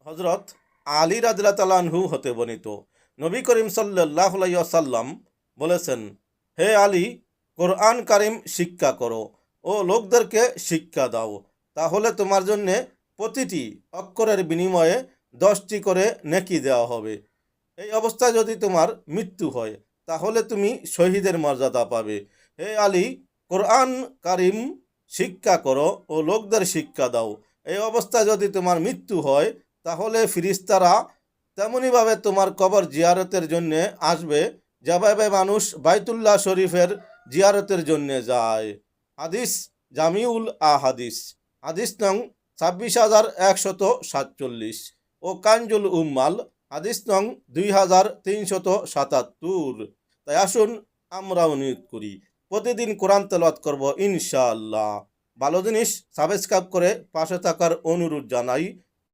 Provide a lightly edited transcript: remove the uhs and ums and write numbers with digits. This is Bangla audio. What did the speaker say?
হজরত আলী রাদিয়াল্লাহু তাআলা আনহু হতে বর্ণিত, নবী করিম সাল্লাল্লাহু আলাইহি ওয়াসাল্লাম বলেছেন, হে আলী, কোরআন কারিম শিক্ষা করো ও লোকদেরকে শিক্ষা দাও, তাহলে তোমার জন্য প্রতিটি অক্ষরের বিনিময়ে 10টি করে নেকি দেওয়া হবে। এই অবস্থায় যদি তোমার মৃত্যু হয় তাহলে তুমি শহীদের মর্যাদা পাবে। হে আলী, কোরআন কারিম শিক্ষা করো ও লোকদের শিক্ষা দাও। এই অবস্থায় যদি তোমার মৃত্যু হয় তাহলে ফিরিস্তারা তেমনইভাবে তোমার কবর জিয়ারতের জন্যে আসবে, যেভাবে মানুষ বাইতুল্লাহ শরীফের জিয়ারতের জন্যে যায়। হাদিস জামিউল আহাদিস, হাদিস নং 26,147 ও কানজুল উম্মাল, হাদিস নং 2377। তাই আসুন আমরাও নিয়ত করি, প্রতিদিন কোরআন তেলাওয়াত করব ইনশাআল্লাহ। ভালো জিনিস সাবস্ক্রাইব করে পাশে থাকার অনুরোধ জানাই।